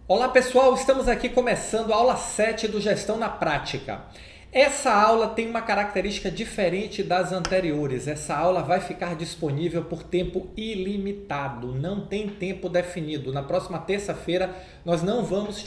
Olá pessoal, estamos aqui começando a aula 7 do Gestão na Prática. Essa aula tem uma característica diferente das anteriores. Essa aula vai ficar disponível por tempo ilimitado, não tem tempo definido. Na próxima terça-feira nós não vamos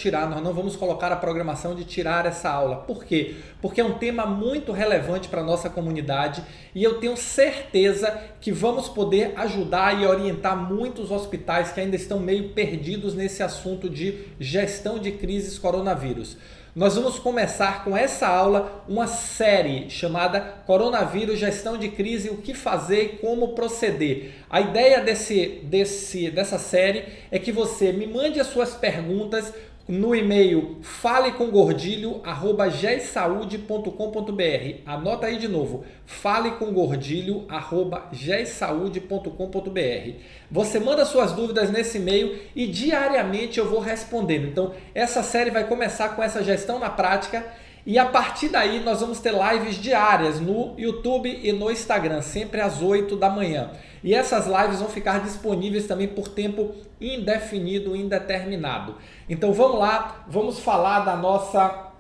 colocar a programação de tirar essa aula. Por quê? Porque é um tema muito relevante para a nossa comunidade e eu tenho certeza que vamos poder ajudar e orientar muitos hospitais que ainda estão meio perdidos nesse assunto de gestão de crises coronavírus. Nós vamos começar com essa aula uma série chamada Coronavírus, Gestão de Crise, o que fazer e como proceder. A ideia dessa série é que você me mande as suas perguntas no e-mail falecomgordilho@gesaude.com.br. Anota aí de novo, falecomgordilho@gesaude.com.br. Você manda suas dúvidas nesse e-mail e diariamente eu vou respondendo. Então, essa série vai começar com essa gestão na prática e a partir daí nós vamos ter lives diárias no YouTube e no Instagram, sempre às 8 da manhã. E essas lives vão ficar disponíveis também por tempo indefinido, indeterminado. Então vamos lá, vamos falar da nossa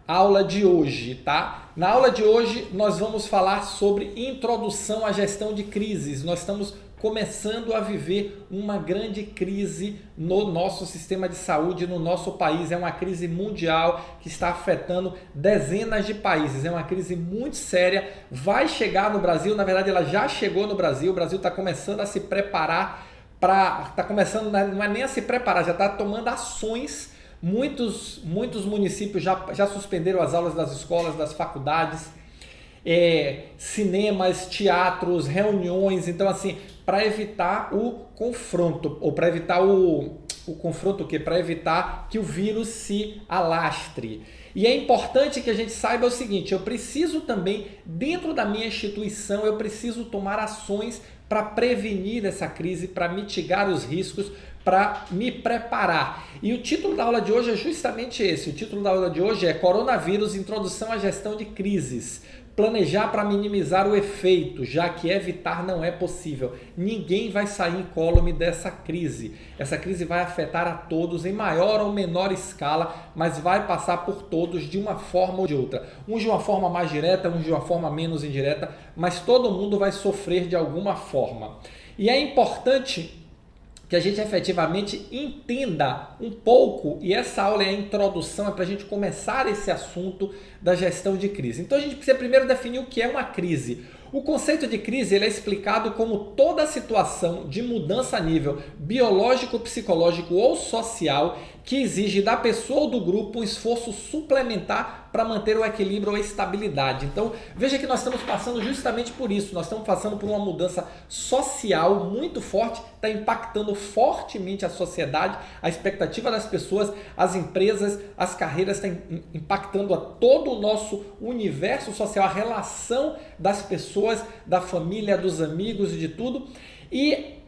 aula de hoje, tá? Na aula de hoje nós vamos falar sobre introdução à gestão de crises. Nós estamos começando a viver uma grande crise no nosso sistema de saúde, no nosso país. É uma crise mundial que está afetando dezenas de países. É uma crise muito séria. Vai chegar no Brasil, na verdade ela já chegou no Brasil. O Brasil está começando a se preparar não é nem a se preparar, já está tomando ações. Muitos municípios já suspenderam as aulas das escolas, das faculdades, cinemas, teatros, reuniões. Então, assim, para evitar o confronto, ou para evitar o confronto o quê? Para evitar que o vírus se alastre. E é importante que a gente saiba o seguinte, eu preciso também, dentro da minha instituição, eu preciso tomar ações para prevenir essa crise, para mitigar os riscos, para me preparar. E o título da aula de hoje é justamente esse. O título da aula de hoje é Coronavírus, Introdução à Gestão de Crises. Planejar para minimizar o efeito, já que evitar não é possível. Ninguém vai sair incólume dessa crise. Essa crise vai afetar a todos em maior ou menor escala, mas vai passar por todos de uma forma ou de outra. Uns de uma forma mais direta, uns de uma forma menos indireta, mas todo mundo vai sofrer de alguma forma. E é importante que a gente efetivamente entenda um pouco, e essa aula é a introdução, é para a gente começar esse assunto da gestão de crise. Então a gente precisa primeiro definir o que é uma crise. O conceito de crise ele é explicado como toda situação de mudança a nível biológico, psicológico ou social que exige da pessoa ou do grupo um esforço suplementar para manter o equilíbrio ou a estabilidade. Então, veja que nós estamos passando justamente por isso. Nós estamos passando por uma mudança social muito forte, está impactando fortemente a sociedade, a expectativa das pessoas, as empresas, as carreiras, está impactando a todo o nosso universo social, a relação das pessoas, da família, dos amigos e de tudo. E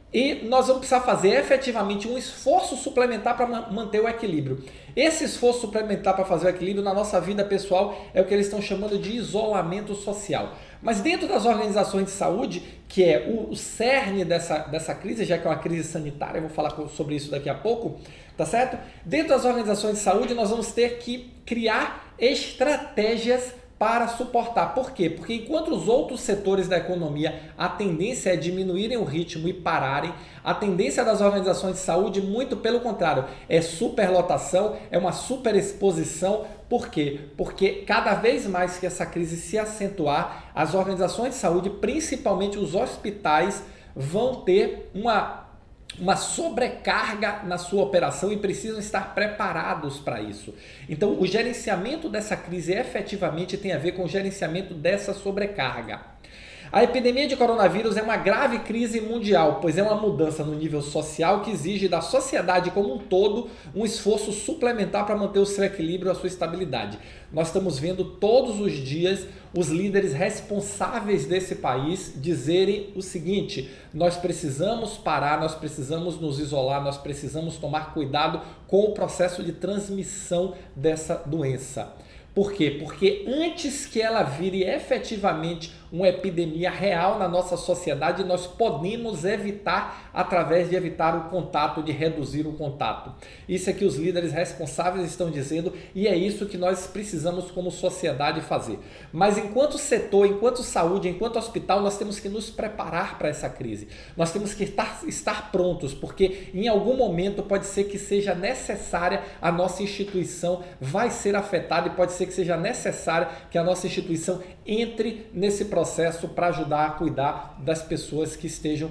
nós vamos precisar fazer efetivamente um esforço suplementar para manter o equilíbrio. Esse esforço suplementar para fazer o equilíbrio na nossa vida pessoal é o que eles estão chamando de isolamento social. Mas dentro das organizações de saúde, que é o cerne dessa crise, já que é uma crise sanitária, eu vou falar sobre isso daqui a pouco, tá certo? Dentro das organizações de saúde, nós vamos ter que criar estratégias para suportar. Por quê? Porque enquanto os outros setores da economia a tendência é diminuírem o ritmo e pararem, a tendência das organizações de saúde, muito pelo contrário, é superlotação, é uma superexposição. Por quê? Porque cada vez mais que essa crise se acentuar, as organizações de saúde, principalmente os hospitais, vão ter uma sobrecarga na sua operação e precisam estar preparados para isso. Então, o gerenciamento dessa crise efetivamente tem a ver com o gerenciamento dessa sobrecarga. A epidemia de coronavírus é uma grave crise mundial, pois é uma mudança no nível social que exige da sociedade como um todo um esforço suplementar para manter o seu equilíbrio e a sua estabilidade. Nós estamos vendo todos os dias os líderes responsáveis desse país dizerem o seguinte: nós precisamos parar, nós precisamos nos isolar, nós precisamos tomar cuidado com o processo de transmissão dessa doença. Por quê? Porque antes que ela vire efetivamente uma epidemia real na nossa sociedade e nós podemos evitar através de evitar o contato, de reduzir o contato. Isso é que os líderes responsáveis estão dizendo e é isso que nós precisamos como sociedade fazer. Mas enquanto setor, enquanto saúde, enquanto hospital, nós temos que nos preparar para essa crise. Nós temos que estar prontos, porque em algum momento pode ser que seja necessária a nossa instituição, vai ser afetada e pode ser que seja necessário que a nossa instituição entre nesse processo para ajudar a cuidar das pessoas que estejam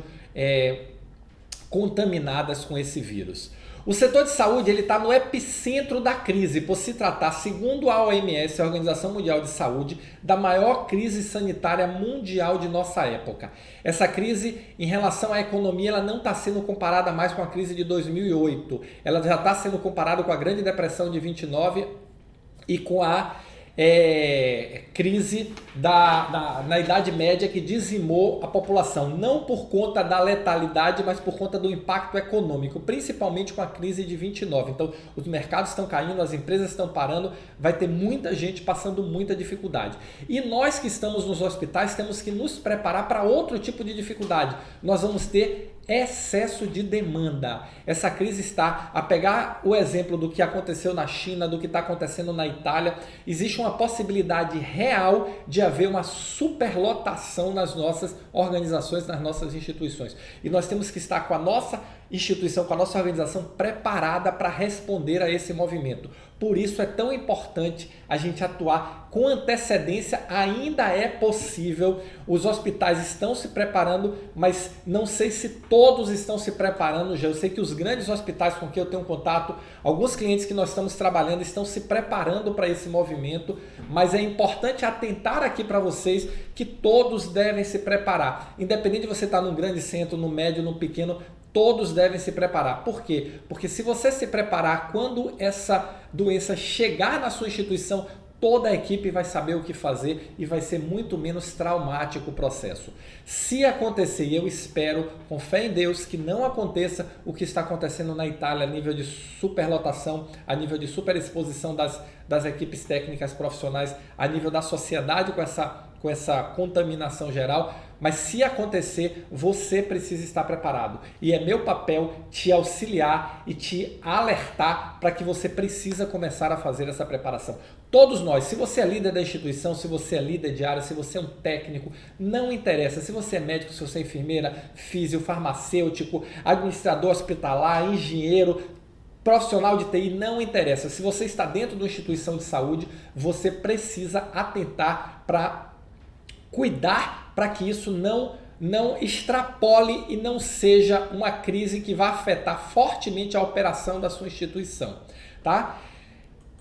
contaminadas com esse vírus. O setor de saúde está no epicentro da crise, por se tratar, segundo a OMS, a Organização Mundial de Saúde, da maior crise sanitária mundial de nossa época. Essa crise, em relação à economia, ela não está sendo comparada mais com a crise de 2008. Ela já está sendo comparada com a Grande Depressão de 29 e com a crise na Idade Média que dizimou a população, não por conta da letalidade, mas por conta do impacto econômico, principalmente com a crise de 29. Então, os mercados estão caindo, as empresas estão parando, vai ter muita gente passando muita dificuldade. E nós que estamos nos hospitais temos que nos preparar para outro tipo de dificuldade. Nós vamos ter excesso de demanda. Essa crise está, a pegar o exemplo do que aconteceu na China, do que está acontecendo na Itália, existe uma possibilidade real de haver uma superlotação nas nossas organizações, nas nossas instituições. E nós temos que estar com a nossa instituição, com a nossa organização preparada para responder a esse movimento. Por isso é tão importante a gente atuar com antecedência, ainda é possível. Os hospitais estão se preparando, mas não sei se todos estão se preparando já. Eu sei que os grandes hospitais com quem eu tenho contato, alguns clientes que nós estamos trabalhando estão se preparando para esse movimento, mas é importante atentar aqui para vocês que todos devem se preparar. Independente de você estar num grande centro, no médio, no pequeno, todos devem se preparar. Por quê? Porque se você se preparar, quando essa doença chegar na sua instituição, toda a equipe vai saber o que fazer e vai ser muito menos traumático o processo. Se acontecer, e eu espero, com fé em Deus, que não aconteça o que está acontecendo na Itália a nível de superlotação, a nível de superexposição das equipes técnicas profissionais, a nível da sociedade com essa contaminação geral, mas se acontecer, você precisa estar preparado. E é meu papel te auxiliar e te alertar para que você precisa começar a fazer essa preparação. Todos nós, se você é líder da instituição, se você é líder de área, se você é um técnico, não interessa. Se você é médico, se você é enfermeira, físio, farmacêutico, administrador hospitalar, engenheiro, profissional de TI, não interessa. Se você está dentro de uma instituição de saúde, você precisa atentar para cuidar para que isso não extrapole e não seja uma crise que vá afetar fortemente a operação da sua instituição, tá?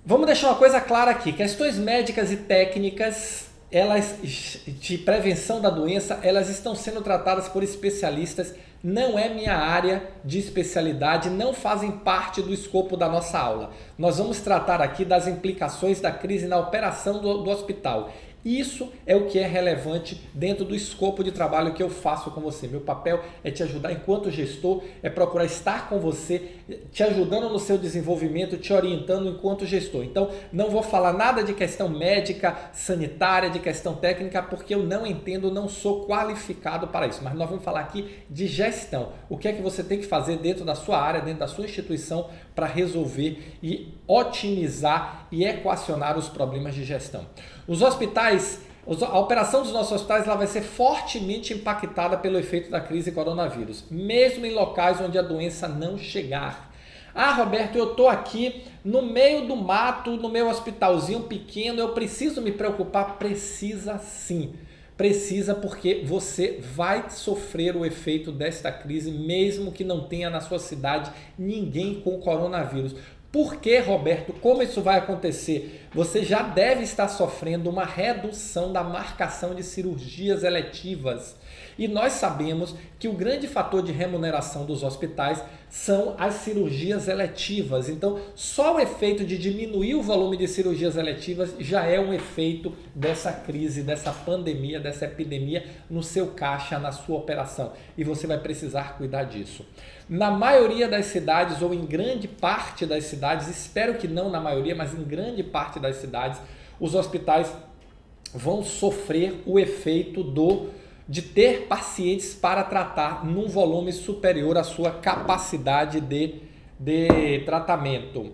Vamos deixar uma coisa clara aqui, questões médicas e técnicas, elas de prevenção da doença, elas estão sendo tratadas por especialistas, não é minha área de especialidade, não fazem parte do escopo da nossa aula. Nós vamos tratar aqui das implicações da crise na operação do hospital. Isso é o que é relevante dentro do escopo de trabalho que eu faço com você. Meu papel é te ajudar enquanto gestor, é procurar estar com você, te ajudando no seu desenvolvimento, te orientando enquanto gestor. Então, não vou falar nada de questão médica, sanitária, de questão técnica, porque eu não entendo, não sou qualificado para isso. Mas nós vamos falar aqui de gestão. O que é que você tem que fazer dentro da sua área, dentro da sua instituição, para resolver e otimizar e equacionar os problemas de gestão. Os hospitais, a operação dos nossos hospitais ela vai ser fortemente impactada pelo efeito da crise coronavírus, mesmo em locais onde a doença não chegar. Ah, Roberto, eu estou aqui no meio do mato, no meu hospitalzinho pequeno, eu preciso me preocupar? Precisa sim. Precisa, porque você vai sofrer o efeito desta crise, mesmo que não tenha na sua cidade ninguém com coronavírus. Por que, Roberto? Como isso vai acontecer? Você já deve estar sofrendo uma redução da marcação de cirurgias eletivas. E nós sabemos que o grande fator de remuneração dos hospitais são as cirurgias eletivas. Então, só o efeito de diminuir o volume de cirurgias eletivas já é um efeito dessa crise, dessa pandemia, dessa epidemia no seu caixa, na sua operação. E você vai precisar cuidar disso. Na maioria das cidades, ou em grande parte das cidades, espero que não na maioria, mas em grande parte das cidades, os hospitais vão sofrer o efeito de ter pacientes para tratar num volume superior à sua capacidade de tratamento.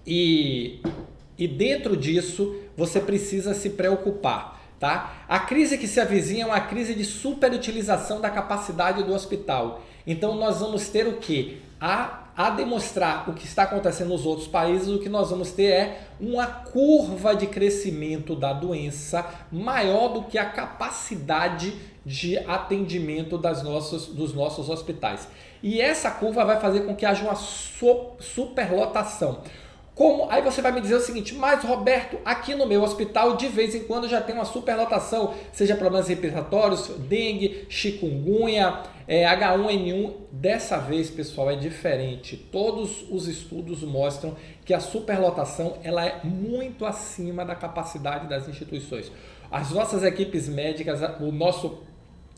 E dentro disso, você precisa se preocupar. Tá? A crise que se avizinha é uma crise de superutilização da capacidade do hospital. Então nós vamos ter o quê? A demonstrar o que está acontecendo nos outros países, o que nós vamos ter é uma curva de crescimento da doença maior do que a capacidade de atendimento dos nossos hospitais. E essa curva vai fazer com que haja uma superlotação. Aí você vai me dizer o seguinte, mas Roberto, aqui no meu hospital de vez em quando já tem uma superlotação, seja problemas respiratórios, dengue, chikungunya, H1N1. Dessa vez, pessoal, é diferente. Todos os estudos mostram que a superlotação ela é muito acima da capacidade das instituições. As nossas equipes médicas, o nosso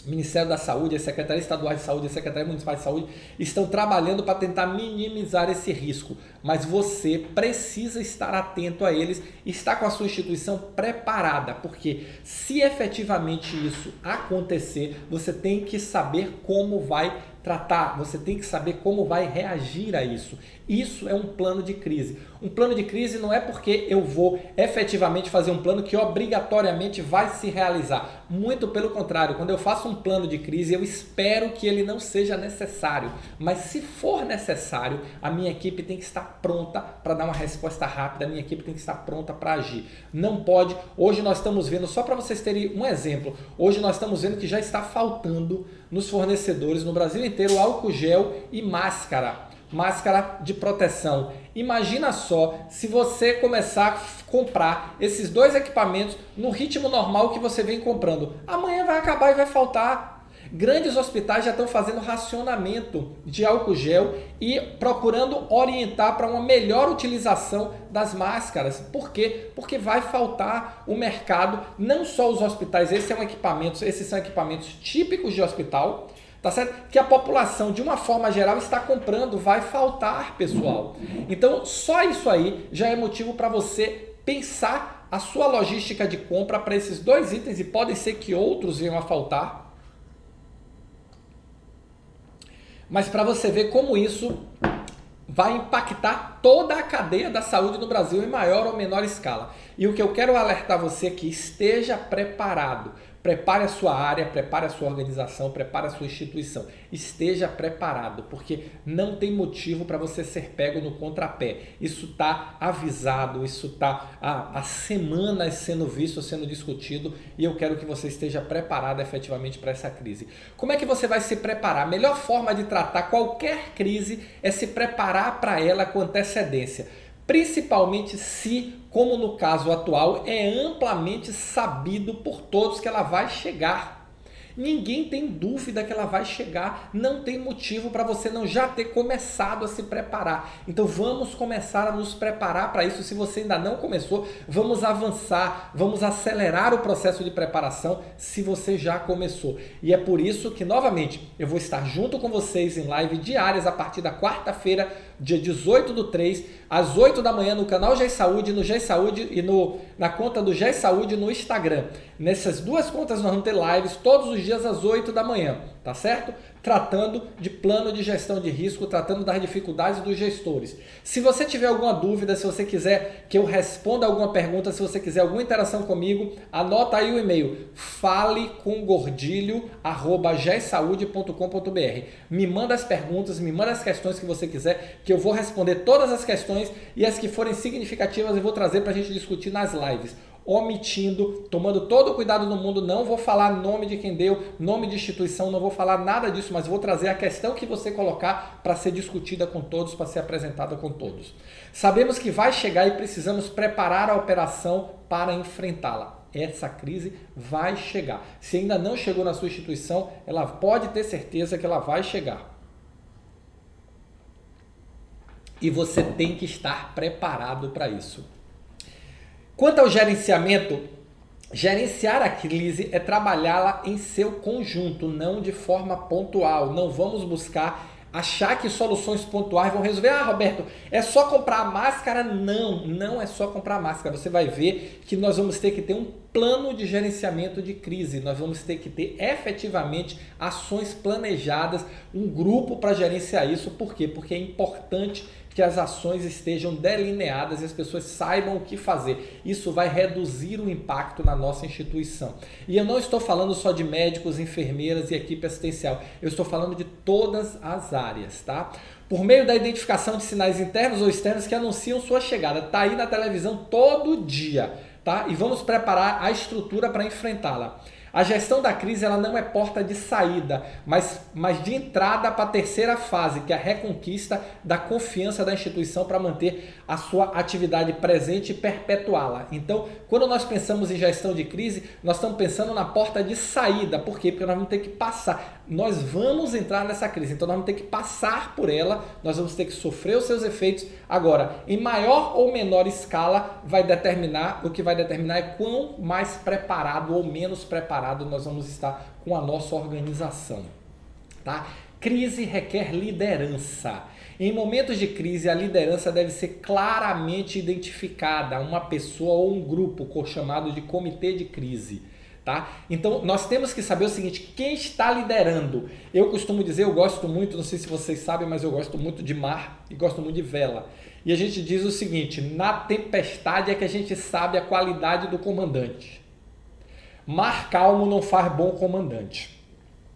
Ministério da Saúde, a Secretaria Estadual de Saúde, a Secretaria Municipal de Saúde estão trabalhando para tentar minimizar esse risco, mas você precisa estar atento a eles, estar com a sua instituição preparada, porque se efetivamente isso acontecer, você tem que saber como vai tratar, você tem que saber como vai reagir a isso. Isso é um plano de crise. Um plano de crise não é porque eu vou efetivamente fazer um plano que obrigatoriamente vai se realizar. Muito pelo contrário, quando eu faço um plano de crise, eu espero que ele não seja necessário. Mas se for necessário, a minha equipe tem que estar pronta para dar uma resposta rápida, a minha equipe tem que estar pronta para agir. Não pode, hoje nós estamos vendo, só para vocês terem um exemplo, hoje nós estamos vendo que já está faltando nos fornecedores no Brasil inteiro álcool gel e máscara de proteção. Imagina só se você começar a comprar esses dois equipamentos no ritmo normal que você vem comprando. Amanhã vai acabar e vai faltar. Grandes hospitais já estão fazendo racionamento de álcool gel e procurando orientar para uma melhor utilização das máscaras. Por quê? Porque vai faltar o mercado, não só os hospitais, esses são equipamentos típicos de hospital, tá certo? Que a população, de uma forma geral, está comprando, vai faltar, pessoal. Então, só isso aí já é motivo para você pensar a sua logística de compra para esses dois itens, e podem ser que outros venham a faltar. Mas para você ver como isso vai impactar toda a cadeia da saúde no Brasil em maior ou menor escala. E o que eu quero alertar você é que esteja preparado. Prepare a sua área, prepare a sua organização, prepare a sua instituição. Esteja preparado, porque não tem motivo para você ser pego no contrapé. Isso está avisado, isso está há semanas sendo visto, sendo discutido, e eu quero que você esteja preparado efetivamente para essa crise. Como é que você vai se preparar? A melhor forma de tratar qualquer crise é se preparar para ela com antecedência. Principalmente se, como no caso atual, é amplamente sabido por todos que ela vai chegar. Ninguém tem dúvida que ela vai chegar, não tem motivo para você não já ter começado a se preparar. Então vamos começar a nos preparar para isso. Se você ainda não começou, vamos avançar, vamos acelerar o processo de preparação se você já começou. E é por isso que, novamente, eu vou estar junto com vocês em live diárias a partir da quarta-feira, dia 18/3, às 8 da manhã, no canal GES Saúde, no GES Saúde e na conta do GES Saúde no Instagram. Nessas duas contas nós vamos ter lives todos os dias às 8 da manhã, tá certo? Tratando de plano de gestão de risco, tratando das dificuldades dos gestores. Se você tiver alguma dúvida, se você quiser que eu responda alguma pergunta, se você quiser alguma interação comigo, anota aí o e-mail falecomgordilho@gesaude.com.br. Me manda as perguntas, me manda as questões que você quiser, que eu vou responder todas as questões, e as que forem significativas eu vou trazer para a gente discutir nas lives. Omitindo, tomando todo o cuidado do mundo, não vou falar nome de quem deu, nome de instituição, não vou falar nada disso, mas vou trazer a questão que você colocar para ser discutida com todos, para ser apresentada com todos. Sabemos que vai chegar e precisamos preparar a operação para enfrentá-la. Essa crise vai chegar. Se ainda não chegou na sua instituição, ela pode ter certeza que ela vai chegar. E você tem que estar preparado para isso. Quanto ao gerenciamento, gerenciar a crise é trabalhá-la em seu conjunto, não de forma pontual. Não vamos buscar achar que soluções pontuais vão resolver. Ah, Roberto, é só comprar a máscara? Não, não é só comprar a máscara. Você vai ver que nós vamos ter que ter um plano de gerenciamento de crise. Nós vamos ter que ter efetivamente ações planejadas, um grupo para gerenciar isso. Por quê? Porque é importante que as ações estejam delineadas e as pessoas saibam o que fazer. Isso vai reduzir o impacto na nossa instituição. E eu não estou falando só de médicos, enfermeiras e equipe assistencial. Eu estou falando de todas as áreas, tá? Por meio da identificação de sinais internos ou externos que anunciam sua chegada. Está aí na televisão todo dia, tá? E vamos preparar a estrutura para enfrentá-la. A gestão da crise ela não é porta de saída, mas de entrada para a terceira fase, que é a reconquista da confiança da instituição para manter a sua atividade presente e perpetuá-la. Então, quando nós pensamos em gestão de crise, nós estamos pensando na porta de saída. Por quê? Porque nós vamos ter que passar. Nós vamos entrar nessa crise, então nós vamos ter que passar por ela, nós vamos ter que sofrer os seus efeitos. Agora, em maior ou menor escala, o que vai determinar é quão mais preparado ou menos preparado nós vamos estar com a nossa organização. Tá? Crise requer liderança. Em momentos de crise, a liderança deve ser claramente identificada, uma pessoa ou um grupo chamado de comitê de crise. Tá? Então, nós temos que saber o seguinte, quem está liderando? Eu costumo dizer, eu gosto muito, não sei se vocês sabem, mas eu gosto muito de mar e gosto muito de vela. E a gente diz o seguinte, na tempestade é que a gente sabe a qualidade do comandante. Mar calmo não faz bom comandante.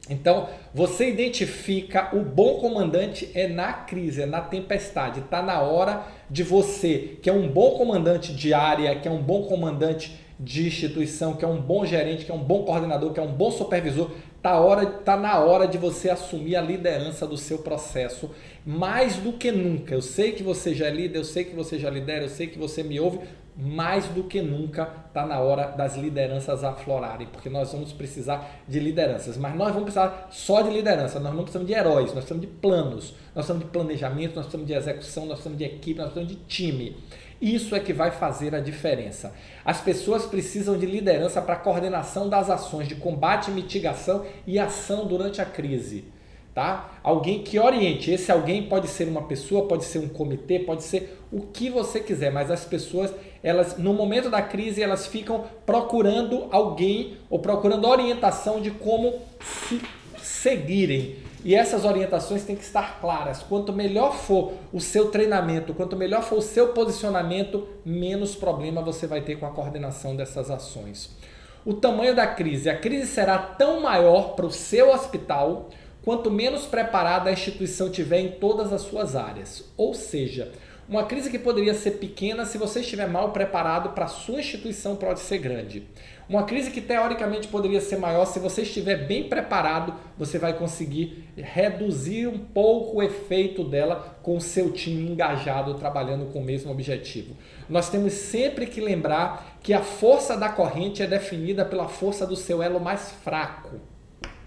Então, você identifica o bom comandante é na crise, é na tempestade. Está na hora de você, que é um bom comandante de área, que é um bom comandante de instituição, que é um bom gerente, que é um bom coordenador, que é um bom supervisor, tá na hora de você assumir a liderança do seu processo, mais do que nunca. Eu sei que você já é líder, eu sei que você já lidera, eu sei que você me ouve, mais do que nunca está na hora das lideranças aflorarem, porque nós vamos precisar de lideranças, mas nós vamos precisar só de liderança, nós não precisamos de heróis, nós precisamos de planos, nós precisamos de planejamento, nós precisamos de execução, nós precisamos de equipe, nós precisamos de time. Isso é que vai fazer a diferença. As pessoas precisam de liderança para a coordenação das ações de combate, mitigação e ação durante a crise. Tá? Alguém que oriente. Esse alguém pode ser uma pessoa, pode ser um comitê, pode ser o que você quiser, mas as pessoas, elas no momento da crise, elas ficam procurando alguém ou procurando orientação de como se seguirem. E essas orientações têm que estar claras. Quanto melhor for o seu treinamento, quanto melhor for o seu posicionamento, menos problema você vai ter com a coordenação dessas ações. O tamanho da crise. A crise será tão maior para o seu hospital quanto menos preparada a instituição tiver em todas as suas áreas. Ou seja, uma crise que poderia ser pequena, se você estiver mal preparado, para a sua instituição pode ser grande. Uma crise que teoricamente poderia ser maior, se você estiver bem preparado, você vai conseguir reduzir um pouco o efeito dela com o seu time engajado, trabalhando com o mesmo objetivo. Nós temos sempre que lembrar que a força da corrente é definida pela força do seu elo mais fraco.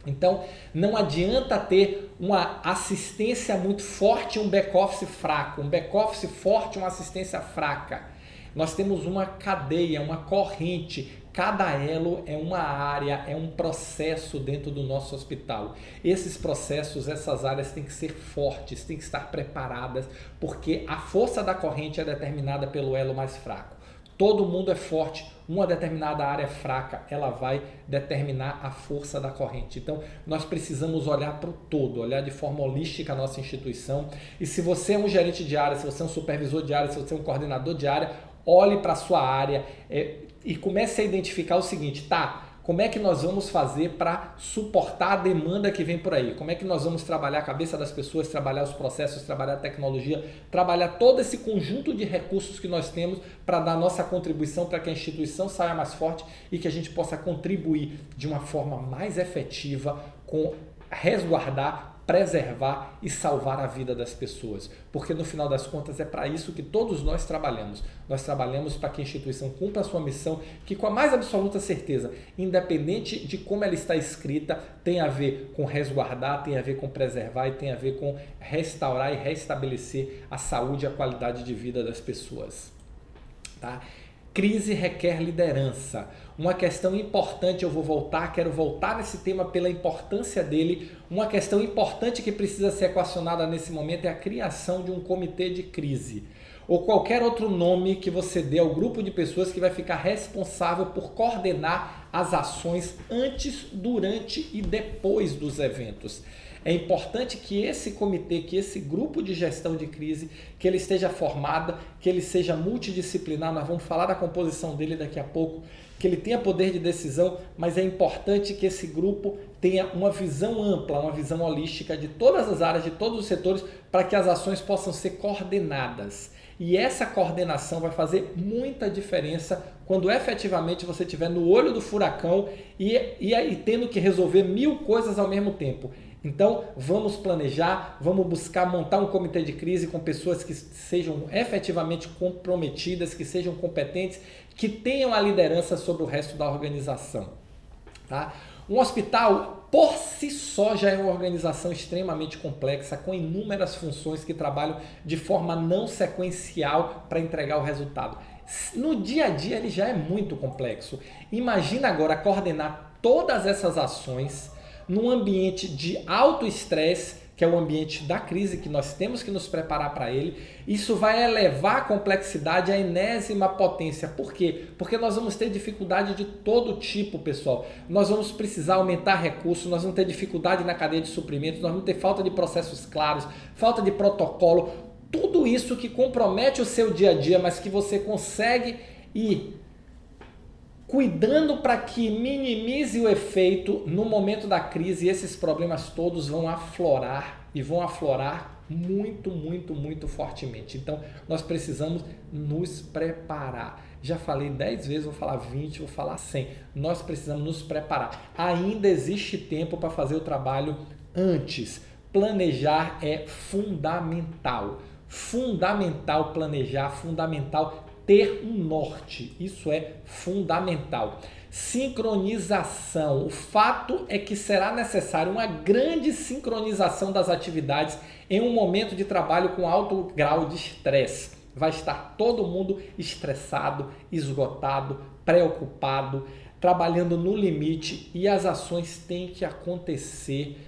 Então, não adianta ter uma assistência muito forte e um back-office fraco. Um back-office forte e uma assistência fraca. Nós temos uma cadeia, uma corrente. Cada elo é uma área, é um processo dentro do nosso hospital. Esses processos, essas áreas têm que ser fortes, têm que estar preparadas, porque a força da corrente é determinada pelo elo mais fraco. Todo mundo é forte, uma determinada área é fraca, ela vai determinar a força da corrente. Então, nós precisamos olhar para o todo, olhar de forma holística a nossa instituição. E se você é um gerente de área, se você é um supervisor de área, se você é um coordenador de área, olhe para a sua área e comece a identificar o seguinte, tá? Como é que nós vamos fazer para suportar a demanda que vem por aí? Como é que nós vamos trabalhar a cabeça das pessoas, trabalhar os processos, trabalhar a tecnologia, trabalhar todo esse conjunto de recursos que nós temos para dar nossa contribuição para que a instituição saia mais forte e que a gente possa contribuir de uma forma mais efetiva com resguardar, preservar e salvar a vida das pessoas, porque no final das contas é para isso que todos nós trabalhamos. Nós trabalhamos para que a instituição cumpra a sua missão, que com a mais absoluta certeza, independente de como ela está escrita, tem a ver com resguardar, tem a ver com preservar e tem a ver com restaurar e restabelecer a saúde e a qualidade de vida das pessoas. Tá? Crise requer liderança. Uma questão importante, quero voltar nesse tema pela importância dele. Uma questão importante que precisa ser equacionada nesse momento é a criação de um comitê de crise. Ou qualquer outro nome que você dê ao grupo de pessoas que vai ficar responsável por coordenar as ações antes, durante e depois dos eventos. É importante que esse comitê, que esse grupo de gestão de crise, que ele esteja formado, que ele seja multidisciplinar, nós vamos falar da composição dele daqui a pouco, que ele tenha poder de decisão, mas é importante que esse grupo tenha uma visão ampla, uma visão holística de todas as áreas, de todos os setores, para que as ações possam ser coordenadas. E essa coordenação vai fazer muita diferença quando efetivamente você estiver no olho do furacão e tendo que resolver 1000 coisas ao mesmo tempo. Então, vamos planejar, vamos buscar montar um comitê de crise com pessoas que sejam efetivamente comprometidas, que sejam competentes, que tenham a liderança sobre o resto da organização. Tá? Um hospital, por si só, já é uma organização extremamente complexa, com inúmeras funções que trabalham de forma não sequencial para entregar o resultado. No dia a dia, ele já é muito complexo. Imagina agora coordenar todas essas ações num ambiente de alto estresse, que é o ambiente da crise, que nós temos que nos preparar para ele. Isso vai elevar a complexidade à enésima potência. Por quê? Porque nós vamos ter dificuldade de todo tipo, pessoal. Nós vamos precisar aumentar recursos, nós vamos ter dificuldade na cadeia de suprimentos, nós vamos ter falta de processos claros, falta de protocolo, tudo isso que compromete o seu dia a dia, mas que você consegue ir cuidando para que minimize o efeito no momento da crise. E esses problemas todos vão aflorar e vão aflorar muito, muito, muito fortemente. Então, nós precisamos nos preparar. Já falei 10 vezes, vou falar 20, vou falar 100. Nós precisamos nos preparar. Ainda existe tempo para fazer o trabalho antes. Planejar é fundamental. Fundamental planejar, fundamental ter um norte, isso é fundamental. Sincronização. O fato é que será necessário uma grande sincronização das atividades em um momento de trabalho com alto grau de estresse. Vai estar todo mundo estressado, esgotado, preocupado, trabalhando no limite, e as ações têm que acontecer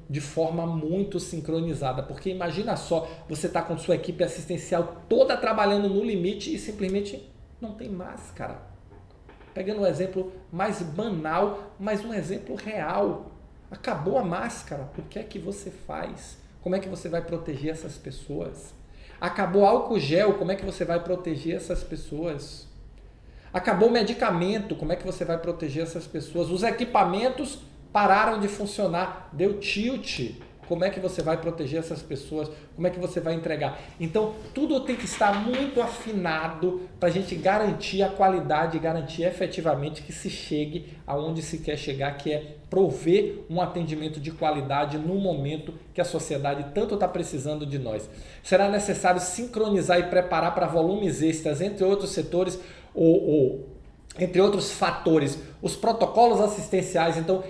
de forma muito sincronizada, porque imagina só, você está com sua equipe assistencial toda trabalhando no limite e simplesmente não tem máscara. Pegando um exemplo mais banal, mas um exemplo real. Acabou a máscara, o que é que você faz? Como é que você vai proteger essas pessoas? Acabou álcool gel, como é que você vai proteger essas pessoas? Acabou o medicamento, como é que você vai proteger essas pessoas? Os equipamentos pararam de funcionar, deu tilt. Como é que você vai proteger essas pessoas? Como é que você vai entregar? Então, tudo tem que estar muito afinado para a gente garantir a qualidade e garantir efetivamente que se chegue aonde se quer chegar, que é prover um atendimento de qualidade no momento que a sociedade tanto está precisando de nós. Será necessário sincronizar e preparar para volumes extras, entre outros setores, entre outros fatores, os protocolos assistenciais. Então,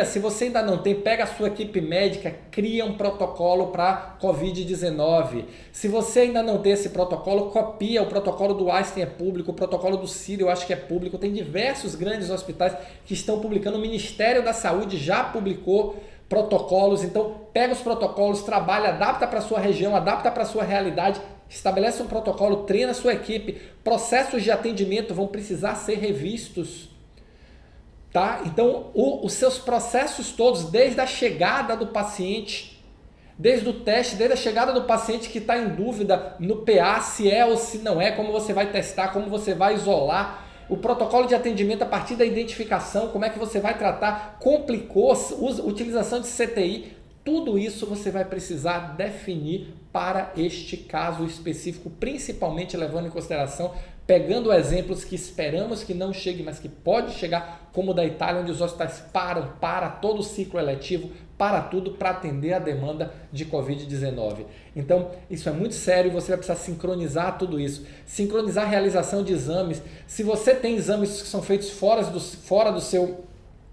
se você ainda não tem, pega a sua equipe médica, cria um protocolo para Covid-19. Se você ainda não tem esse protocolo, copia. O protocolo do Einstein é público, o protocolo do Sírio eu acho que é público. Tem diversos grandes hospitais que estão publicando. O Ministério da Saúde já publicou protocolos. Então, pega os protocolos, trabalha, adapta para a sua região, adapta para a sua realidade, estabelece um protocolo, treina a sua equipe. Processos de atendimento vão precisar ser revistos. Tá? Então, os seus processos todos, desde a chegada do paciente, desde o teste, desde a chegada do paciente que está em dúvida no PA, se é ou se não é, como você vai testar, como você vai isolar, o protocolo de atendimento a partir da identificação, como é que você vai tratar, complicou, utilização de CTI, tudo isso você vai precisar definir para este caso específico, principalmente levando em consideração, pegando exemplos que esperamos que não chegue, mas que pode chegar, como o da Itália, onde os hospitais para todo o ciclo eletivo, para tudo, para atender a demanda de Covid-19. Então, isso é muito sério e você vai precisar sincronizar tudo isso. Sincronizar a realização de exames. Se você tem exames que são feitos fora do seu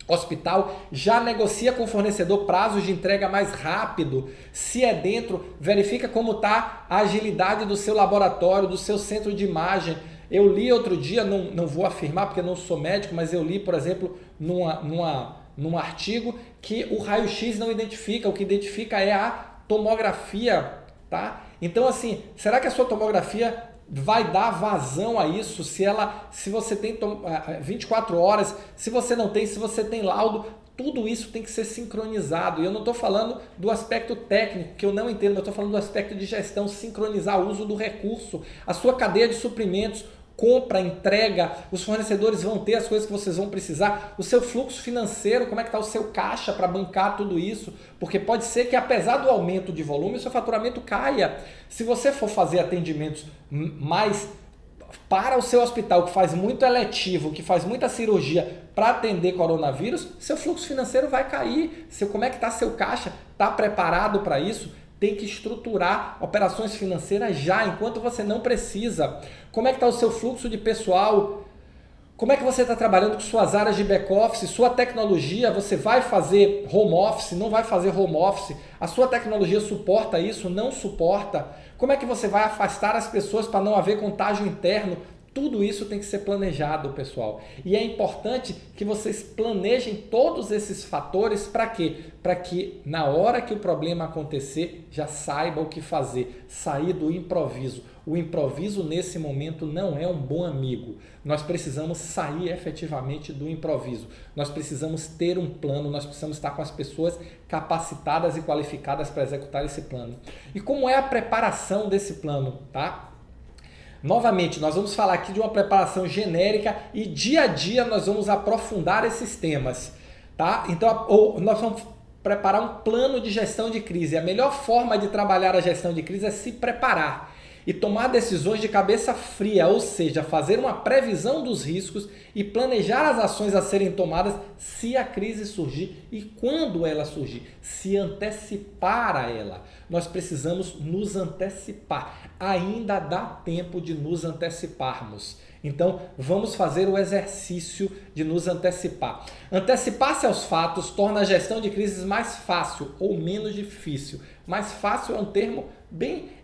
hospital, já negocia com o fornecedor prazos de entrega mais rápido. Se é dentro, verifica como está a agilidade do seu laboratório, do seu centro de imagem. Eu li outro dia, não vou afirmar porque eu não sou médico, mas eu li, por exemplo, num artigo que o raio-x não identifica, o que identifica é a tomografia, tá? Então, assim, será que a sua tomografia vai dar vazão a isso? Se você tem 24 horas, se você não tem, se você tem laudo, tudo isso tem que ser sincronizado. E eu não estou falando do aspecto técnico, que eu não entendo, eu estou falando do aspecto de gestão, sincronizar o uso do recurso, a sua cadeia de suprimentos, compra, entrega, os fornecedores vão ter as coisas que vocês vão precisar, o seu fluxo financeiro, como é que está o seu caixa para bancar tudo isso, porque pode ser que apesar do aumento de volume, o seu faturamento caia. Se você for fazer atendimentos mais para o seu hospital, que faz muito eletivo, que faz muita cirurgia para atender coronavírus, seu fluxo financeiro vai cair. Como é que está seu caixa? Está preparado para isso? Tem que estruturar operações financeiras já, enquanto você não precisa. Como é que está o seu fluxo de pessoal? Como é que você está trabalhando com suas áreas de back-office, sua tecnologia? Você vai fazer home office, não vai fazer home office? A sua tecnologia suporta isso, não suporta? Como é que você vai afastar as pessoas para não haver contágio interno? Tudo isso tem que ser planejado, pessoal. E é importante que vocês planejem todos esses fatores para quê? Para que na hora que o problema acontecer, já saiba o que fazer. Sair do improviso. O improviso nesse momento não é um bom amigo. Nós precisamos sair efetivamente do improviso. Nós precisamos ter um plano, nós precisamos estar com as pessoas capacitadas e qualificadas para executar esse plano. E como é a preparação desse plano, tá? Novamente, nós vamos falar aqui de uma preparação genérica e dia a dia nós vamos aprofundar esses temas, tá? Então, nós vamos preparar um plano de gestão de crise. A melhor forma de trabalhar a gestão de crise é se preparar e tomar decisões de cabeça fria, ou seja, fazer uma previsão dos riscos e planejar as ações a serem tomadas se a crise surgir e quando ela surgir, se antecipar a ela. Nós precisamos nos antecipar. Ainda dá tempo de nos anteciparmos. Então, vamos fazer o exercício de nos antecipar. Antecipar-se aos fatos torna a gestão de crises mais fácil ou menos difícil. Mais fácil é um termo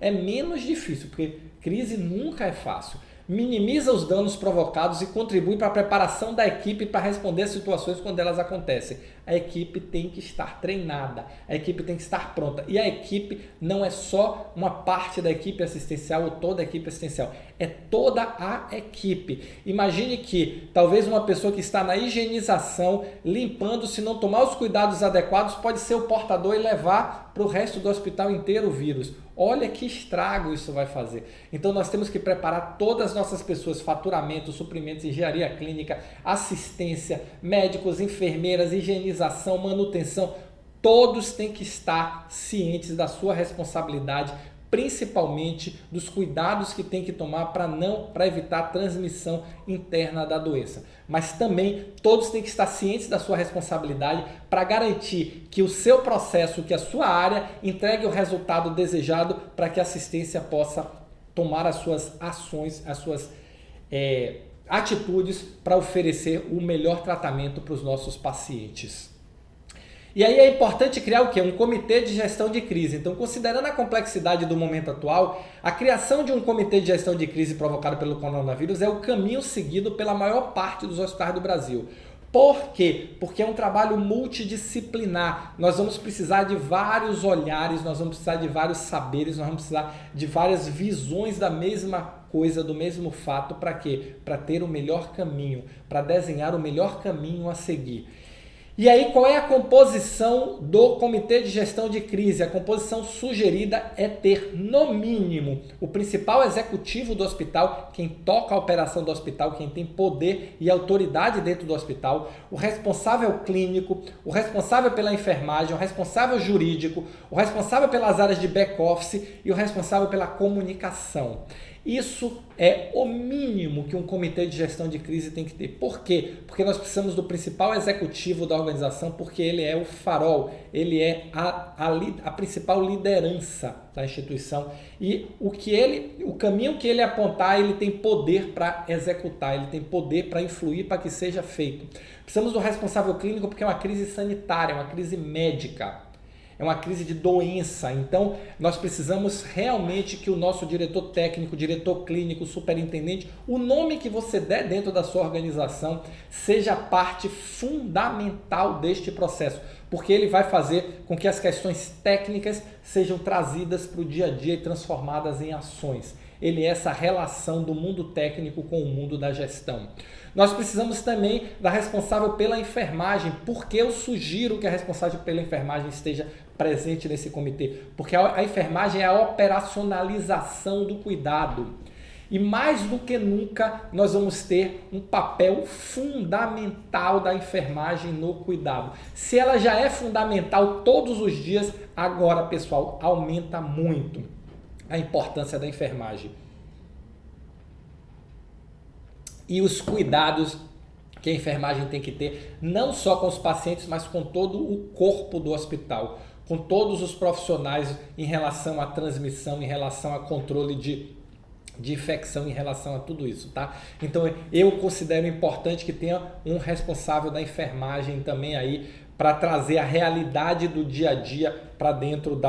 é menos difícil, porque crise nunca é fácil. Minimiza os danos provocados e contribui para a preparação da equipe para responder às situações quando elas acontecem. A equipe tem que estar treinada, a equipe tem que estar pronta. E a equipe não é só uma parte da equipe assistencial ou toda a equipe assistencial, é toda a equipe. Imagine que talvez uma pessoa que está na higienização, limpando, se não tomar os cuidados adequados, pode ser o portador e levar para o resto do hospital inteiro o vírus. Olha que estrago isso vai fazer. Então nós temos que preparar todas as nossas pessoas, faturamento, suprimentos, engenharia clínica, assistência, médicos, enfermeiras, higienização, manutenção. Todos têm que estar cientes da sua responsabilidade, principalmente dos cuidados que tem que tomar para evitar a transmissão interna da doença. Mas também todos têm que estar cientes da sua responsabilidade para garantir que o seu processo, que a sua área entregue o resultado desejado para que a assistência possa tomar as suas ações, as suas atitudes para oferecer o melhor tratamento para os nossos pacientes. E aí é importante criar o quê? Um comitê de gestão de crise. Então, considerando a complexidade do momento atual, a criação de um comitê de gestão de crise provocado pelo coronavírus é o caminho seguido pela maior parte dos hospitais do Brasil. Por quê? Porque é um trabalho multidisciplinar. Nós vamos precisar de vários olhares, nós vamos precisar de vários saberes, nós vamos precisar de várias visões da mesma coisa, do mesmo fato. Para quê? Para ter o melhor caminho, para desenhar o melhor caminho a seguir. E aí, qual é a composição do Comitê de Gestão de Crise? A composição sugerida é ter, no mínimo, o principal executivo do hospital, quem toca a operação do hospital, quem tem poder e autoridade dentro do hospital, o responsável clínico, o responsável pela enfermagem, o responsável jurídico, o responsável pelas áreas de back-office e o responsável pela comunicação. Isso é o mínimo que um comitê de gestão de crise tem que ter. Por quê? Porque nós precisamos do principal executivo da organização, porque ele é o farol, ele é a principal liderança da instituição. E o caminho que ele apontar, ele tem poder para executar, ele tem poder para influir para que seja feito. Precisamos do responsável clínico porque é uma crise sanitária, uma crise médica. é uma crise de doença. Então, nós precisamos realmente que o nosso diretor técnico, diretor clínico, superintendente, o nome que você der dentro da sua organização, seja parte fundamental deste processo, porque ele vai fazer com que as questões técnicas sejam trazidas para o dia a dia e transformadas em ações. Ele é essa relação do mundo técnico com o mundo da gestão. Nós precisamos também da responsável pela enfermagem. Por que eu sugiro que a responsável pela enfermagem esteja presente nesse comitê? Porque a enfermagem é a operacionalização do cuidado. E mais do que nunca, nós vamos ter um papel fundamental da enfermagem no cuidado. Se ela já é fundamental todos os dias, agora, pessoal, aumenta muito a importância da enfermagem. E os cuidados que a enfermagem tem que ter, não só com os pacientes, mas com todo o corpo do hospital, com todos os profissionais em relação à transmissão, em relação a controle de infecção, em relação a tudo isso, tá? Então eu considero importante que tenha um responsável da enfermagem também aí para trazer a realidade do dia a dia para dentro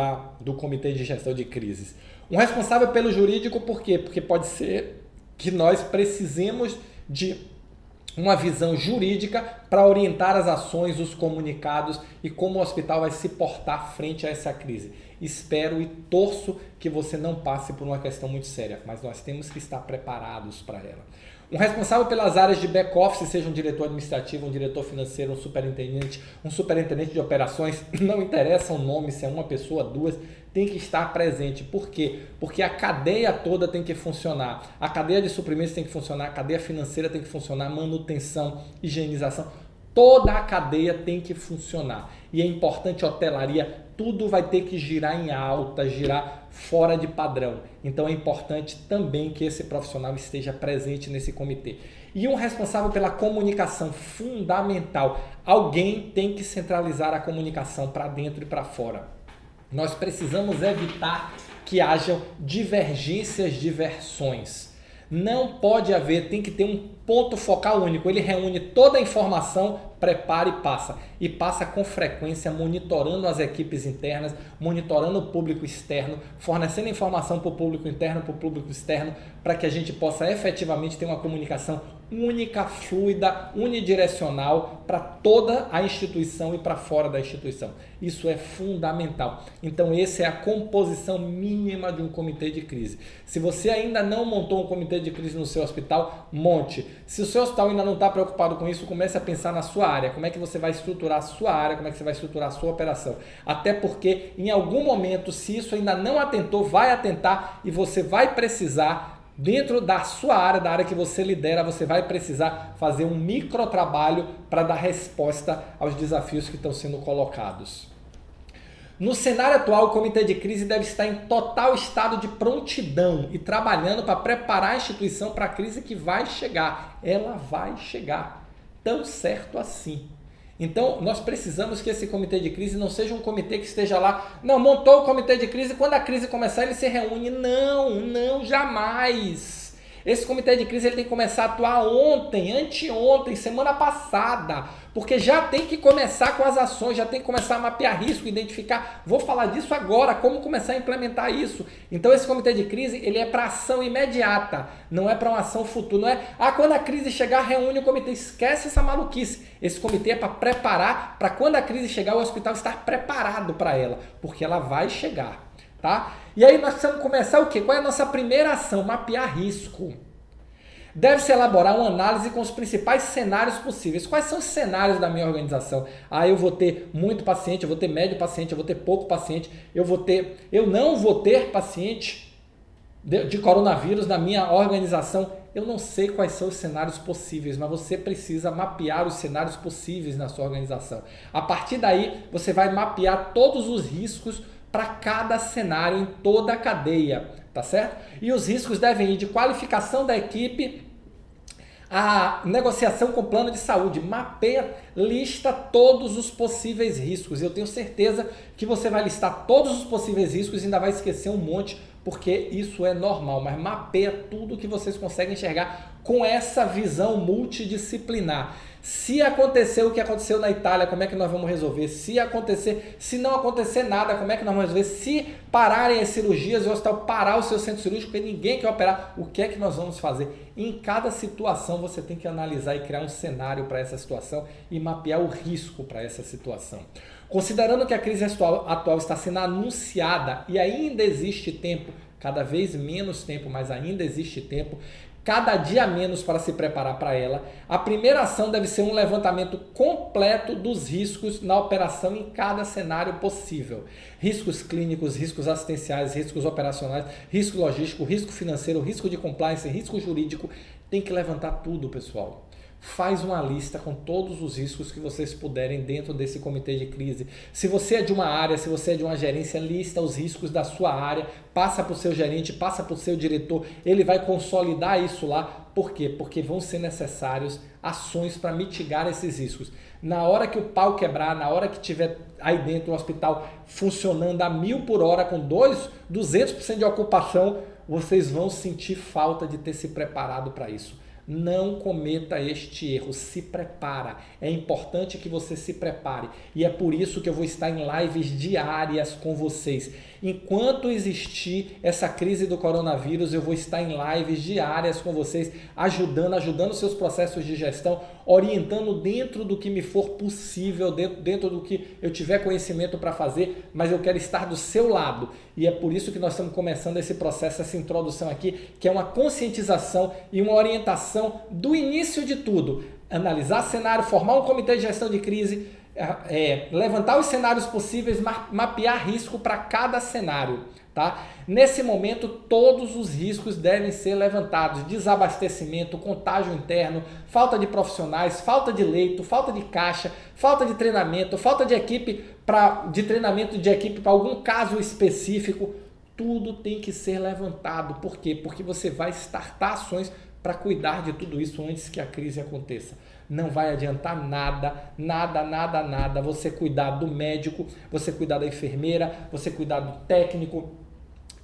do Comitê de Gestão de Crises. Um responsável pelo jurídico, por quê? Porque pode ser que nós precisemos de uma visão jurídica para orientar as ações, os comunicados e como o hospital vai se portar frente a essa crise. Espero e torço que você não passe por uma questão muito séria, mas nós temos que estar preparados para ela. Um responsável pelas áreas de back-office, seja um diretor administrativo, um diretor financeiro, um superintendente de operações, não interessa o nome, se é uma pessoa, duas, tem que estar presente. Por quê? Porque a cadeia toda tem que funcionar. A cadeia de suprimentos tem que funcionar, a cadeia financeira tem que funcionar, manutenção, higienização, toda a cadeia tem que funcionar. E é importante a hotelaria, tudo vai ter que girar em alta, girar fora de padrão. Então é importante também que esse profissional esteja presente nesse comitê. E um responsável pela comunicação, fundamental. Alguém tem que centralizar a comunicação para dentro e para fora. Nós precisamos evitar que hajam divergências de versões. Não pode haver, tem que ter um ponto focal único. Ele reúne toda a informação, prepara e passa. E passa com frequência, monitorando as equipes internas, monitorando o público externo, fornecendo informação para o público interno, para o público externo, para que a gente possa efetivamente ter uma comunicação única, fluida, unidirecional para toda a instituição e para fora da instituição. Isso é fundamental. Então, essa é a composição mínima de um comitê de crise. Se você ainda não montou um comitê de crise no seu hospital, monte. Se o seu hospital ainda não está preocupado com isso, comece a pensar na sua área. Como é que você vai estruturar a sua área, como é que você vai estruturar a sua operação. Até porque, em algum momento, se isso ainda não atentou, vai atentar e você vai precisar, dentro da sua área, da área que você lidera, você vai precisar fazer um microtrabalho para dar resposta aos desafios que estão sendo colocados. No cenário atual, o comitê de crise deve estar em total estado de prontidão e trabalhando para preparar a instituição para a crise que vai chegar. Ela vai chegar, tão certo assim. Então, nós precisamos que esse comitê de crise não seja um comitê que esteja lá, não, montou o comitê de crise, quando a crise começar ele se reúne. Não, jamais. Esse comitê de crise ele tem que começar a atuar ontem, anteontem, semana passada, porque já tem que começar com as ações, já tem que começar a mapear risco, identificar, vou falar disso agora, como começar a implementar isso. Então esse comitê de crise ele é para ação imediata, não é para uma ação futura, não é, quando a crise chegar reúne o comitê, esquece essa maluquice. Esse comitê é para preparar, para quando a crise chegar o hospital estar preparado para ela, porque ela vai chegar. Tá? E aí nós precisamos começar o quê? Qual é a nossa primeira ação? Mapear risco. Deve-se elaborar uma análise com os principais cenários possíveis. Quais são os cenários da minha organização? Eu vou ter muito paciente, eu vou ter médio paciente, eu vou ter pouco paciente, eu não vou ter paciente de coronavírus na minha organização. Eu não sei quais são os cenários possíveis, mas você precisa mapear os cenários possíveis na sua organização. A partir daí, você vai mapear todos os riscos para cada cenário em toda a cadeia, tá certo? E os riscos devem ir de qualificação da equipe A negociação com plano de saúde, mapeia, lista todos os possíveis riscos. Eu tenho certeza que você vai listar todos os possíveis riscos e ainda vai esquecer um monte, porque isso é normal, mas mapeia tudo que vocês conseguem enxergar com essa visão multidisciplinar. Se acontecer o que aconteceu na Itália, como é que nós vamos resolver? Se não acontecer nada, como é que nós vamos resolver? Se pararem as cirurgias e o hospital parar o seu centro cirúrgico porque ninguém quer operar, o que é que nós vamos fazer? Em cada situação você tem que analisar e criar um cenário para essa situação e mapear o risco para essa situação. Considerando que a crise atual está sendo anunciada e ainda existe tempo, cada vez menos tempo, mas ainda existe tempo, cada dia menos para se preparar para ela, a primeira ação deve ser um levantamento completo dos riscos na operação em cada cenário possível. Riscos clínicos, riscos assistenciais, riscos operacionais, risco logístico, risco financeiro, risco de compliance, risco jurídico. Tem que levantar tudo, pessoal. Faz uma lista com todos os riscos que vocês puderem dentro desse comitê de crise. Se você é de uma área, se você é de uma gerência, lista os riscos da sua área, passa para o seu gerente, passa para o seu diretor, ele vai consolidar isso lá. Por quê? Porque vão ser necessários ações para mitigar esses riscos. Na hora que o pau quebrar, na hora que tiver aí dentro o hospital funcionando a 1000 por hora com 200% de ocupação, vocês vão sentir falta de ter se preparado para isso. Não cometa este erro, se prepara. É importante que você se prepare e é por isso que eu vou estar em lives diárias com vocês. Enquanto existir essa crise do coronavírus, eu vou estar em lives diárias com vocês, ajudando seus processos de gestão, orientando dentro do que me for possível, dentro do que eu tiver conhecimento para fazer, mas eu quero estar do seu lado. E é por isso que nós estamos começando esse processo, essa introdução aqui, que é uma conscientização e uma orientação do início de tudo. Analisar cenário, formar um comitê de gestão de crise, levantar os cenários possíveis, mapear risco para cada cenário. Tá? Nesse momento, todos os riscos devem ser levantados: desabastecimento, contágio interno, falta de profissionais, falta de leito, falta de caixa, falta de treinamento, falta de equipe de treinamento de equipe para algum caso específico. Tudo tem que ser levantado. Por quê? Porque você vai startar ações para cuidar de tudo isso antes que a crise aconteça. Não vai adiantar nada você cuidar do médico, você cuidar da enfermeira, você cuidar do técnico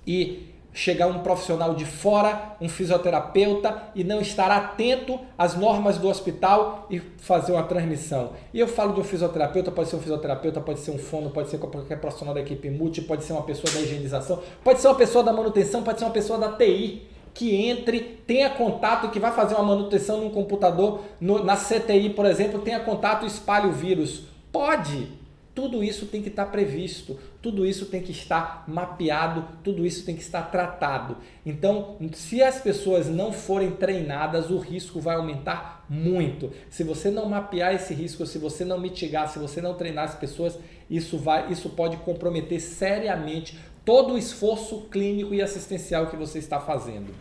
e chegar um profissional de fora, um fisioterapeuta, e não estar atento às normas do hospital e fazer uma transmissão. E eu falo de um fisioterapeuta, pode ser um fono, pode ser qualquer profissional da equipe multi, pode ser uma pessoa da higienização, pode ser uma pessoa da manutenção, pode ser uma pessoa da TI, que entre, tenha contato, que vai fazer uma manutenção num computador, na CTI, por exemplo, tenha contato e espalhe o vírus. Pode! Tudo isso tem que estar previsto, tudo isso tem que estar mapeado, tudo isso tem que estar tratado. Então, se as pessoas não forem treinadas, o risco vai aumentar muito. Se você não mapear esse risco, se você não mitigar, se você não treinar as pessoas, isso pode comprometer seriamente todo o esforço clínico e assistencial que você está fazendo.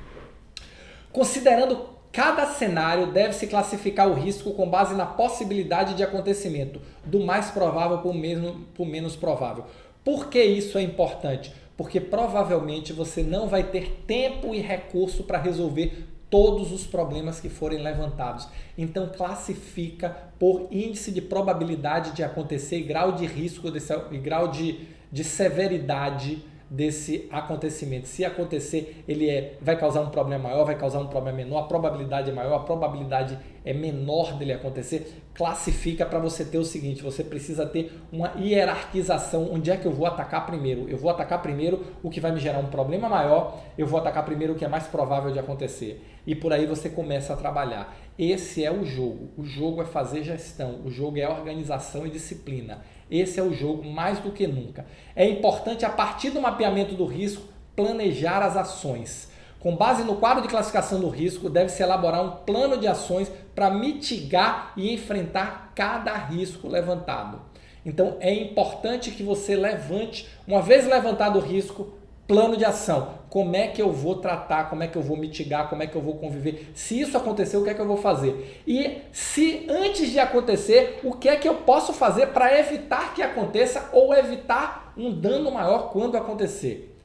Considerando cada cenário, deve-se classificar o risco com base na possibilidade de acontecimento, do mais provável para o menos provável. Por que isso é importante? Porque provavelmente você não vai ter tempo e recurso para resolver todos os problemas que forem levantados. Então classifica por índice de probabilidade de acontecer e grau de risco e grau de severidade desse acontecimento. Se acontecer, ele vai causar um problema maior, vai causar um problema menor, a probabilidade é maior, a probabilidade é menor dele acontecer. Classifica para você ter o seguinte: você precisa ter uma hierarquização. Onde é que eu vou atacar primeiro? Eu vou atacar primeiro o que vai me gerar um problema maior, eu vou atacar primeiro o que é mais provável de acontecer. E por aí você começa a trabalhar. Esse é o jogo. O jogo é fazer gestão, o jogo é organização e disciplina. Esse é o jogo mais do que nunca. É importante, a partir do mapeamento do risco, planejar as ações. Com base no quadro de classificação do risco, deve-se elaborar um plano de ações para mitigar e enfrentar cada risco levantado. Então, é importante que você levante, uma vez levantado o risco, plano de ação. Como é que eu vou tratar, como é que eu vou mitigar, como é que eu vou conviver? Se isso acontecer, o que é que eu vou fazer? E se antes de acontecer, o que é que eu posso fazer para evitar que aconteça ou evitar um dano maior quando acontecer?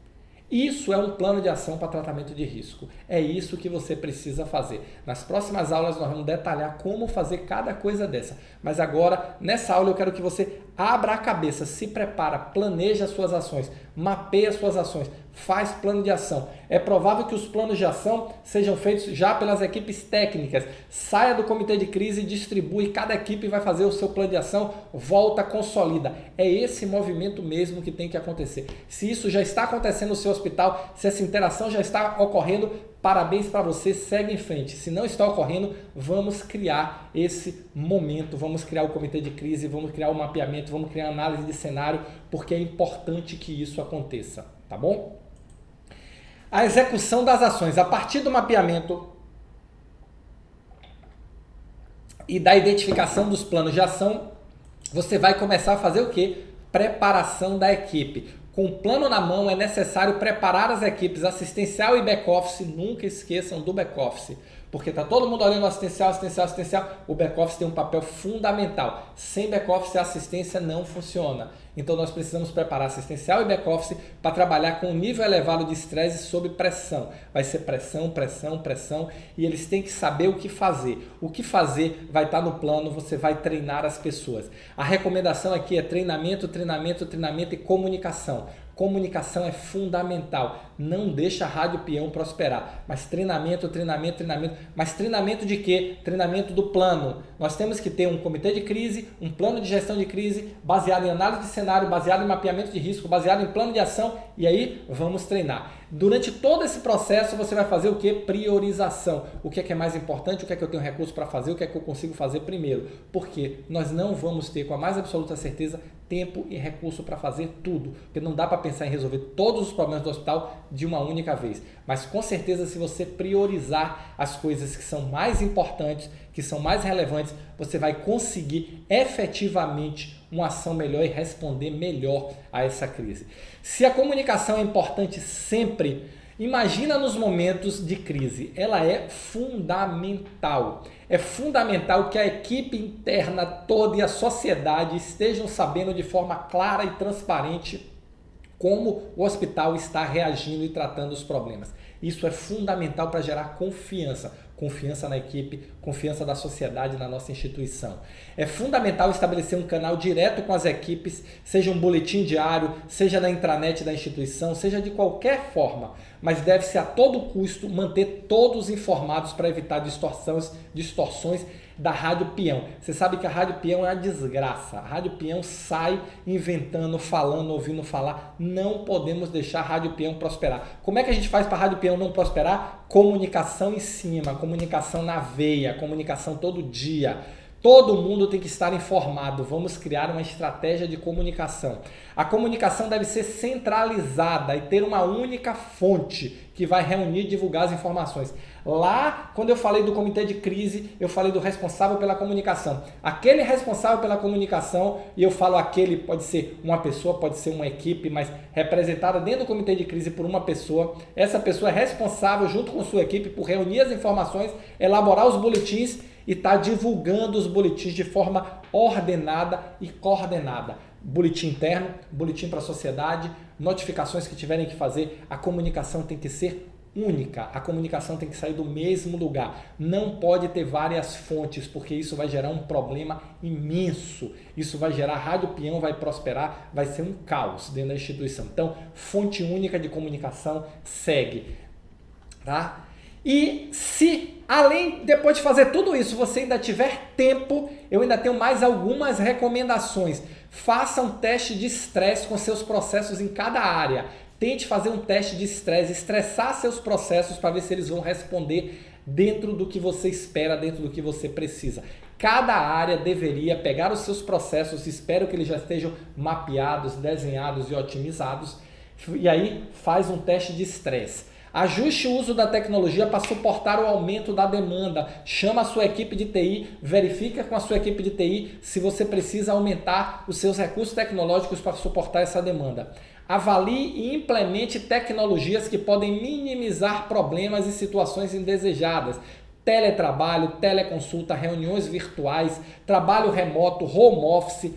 Isso é um plano de ação para tratamento de risco. É isso que você precisa fazer. Nas próximas aulas nós vamos detalhar como fazer cada coisa dessa. Mas agora, nessa aula, eu quero que você abra a cabeça, se prepara, planeja as suas ações, mapeia as suas ações, faz plano de ação. É provável que os planos de ação sejam feitos já pelas equipes técnicas. Saia do comitê de crise, distribui, cada equipe vai fazer o seu plano de ação, volta, consolida. É esse movimento mesmo que tem que acontecer. Se isso já está acontecendo no seu hospital, se essa interação já está ocorrendo, parabéns para você, segue em frente. Se não está ocorrendo, vamos criar esse momento, vamos criar o comitê de crise, vamos criar o mapeamento, vamos criar a análise de cenário, porque é importante que isso aconteça, tá bom? A execução das ações. A partir do mapeamento e da identificação dos planos de ação, você vai começar a fazer o quê? Preparação da equipe. Com o plano na mão, é necessário preparar as equipes assistencial e back-office. Nunca esqueçam do back-office, porque está todo mundo olhando assistencial. O back-office tem um papel fundamental. Sem back-office, a assistência não funciona. Então, nós precisamos preparar assistencial e back-office para trabalhar com um nível elevado de estresse sob pressão. Vai ser pressão, e eles têm que saber o que fazer. O que fazer vai estar no plano, você vai treinar as pessoas. A recomendação aqui é treinamento e comunicação. Comunicação é fundamental. Não deixa a Rádio Peão prosperar. Mas treinamento. Mas treinamento de quê? Treinamento do plano. Nós temos que ter um comitê de crise, um plano de gestão de crise, baseado em análise de cenário, baseado em mapeamento de risco, baseado em plano de ação, e aí vamos treinar. Durante todo esse processo, você vai fazer o quê? Priorização. O que é mais importante, o que é que eu tenho recurso para fazer, o que é que eu consigo fazer primeiro. Porque nós não vamos ter, com a mais absoluta certeza, tempo e recurso para fazer tudo. Porque não dá para pensar em resolver todos os problemas do hospital de uma única vez. Mas com certeza, se você priorizar as coisas que são mais importantes, que são mais relevantes, você vai conseguir efetivamente uma ação melhor e responder melhor a essa crise. Se a comunicação é importante sempre, imagina nos momentos de crise. Ela é fundamental. É fundamental que a equipe interna toda e a sociedade estejam sabendo de forma clara e transparente como o hospital está reagindo e tratando os problemas. Isso é fundamental para gerar confiança. Confiança na equipe, confiança da sociedade na nossa instituição. É fundamental estabelecer um canal direto com as equipes, seja um boletim diário, seja na intranet da instituição, seja de qualquer forma, mas deve-se a todo custo manter todos informados para evitar distorções da Rádio Peão. Você sabe que a Rádio Peão é uma desgraça. A Rádio Peão sai inventando, falando, ouvindo falar. Não podemos deixar a Rádio Peão prosperar. Como é que a gente faz para a Rádio Peão não prosperar? Comunicação em cima, comunicação na veia, comunicação todo dia. Todo mundo tem que estar informado. Vamos criar uma estratégia de comunicação. A comunicação deve ser centralizada e ter uma única fonte que vai reunir e divulgar as informações. Lá, quando eu falei do comitê de crise, eu falei do responsável pela comunicação. Aquele responsável pela comunicação, e eu falo aquele, pode ser uma pessoa, pode ser uma equipe, mas representada dentro do comitê de crise por uma pessoa. Essa pessoa é responsável, junto com sua equipe, por reunir as informações, elaborar os boletins e está divulgando os boletins de forma ordenada e coordenada. Boletim interno, boletim para a sociedade, notificações que tiverem que fazer. A comunicação tem que ser única, a comunicação tem que sair do mesmo lugar. Não pode ter várias fontes, porque isso vai gerar um problema imenso. Isso vai gerar, a Rádio Peão vai prosperar, vai ser um caos dentro da instituição. Então, fonte única de comunicação segue, tá? E se, depois de fazer tudo isso, você ainda tiver tempo, eu ainda tenho mais algumas recomendações. Faça um teste de estresse com seus processos em cada área. Tente fazer um teste de estresse, estressar seus processos para ver se eles vão responder dentro do que você espera, dentro do que você precisa. Cada área deveria pegar os seus processos, espero que eles já estejam mapeados, desenhados e otimizados, e aí faz um teste de estresse. Ajuste o uso da tecnologia para suportar o aumento da demanda. Chama a sua equipe de TI, verifica com a sua equipe de TI se você precisa aumentar os seus recursos tecnológicos para suportar essa demanda. Avalie e implemente tecnologias que podem minimizar problemas e situações indesejadas. Teletrabalho, teleconsulta, reuniões virtuais, trabalho remoto, home office.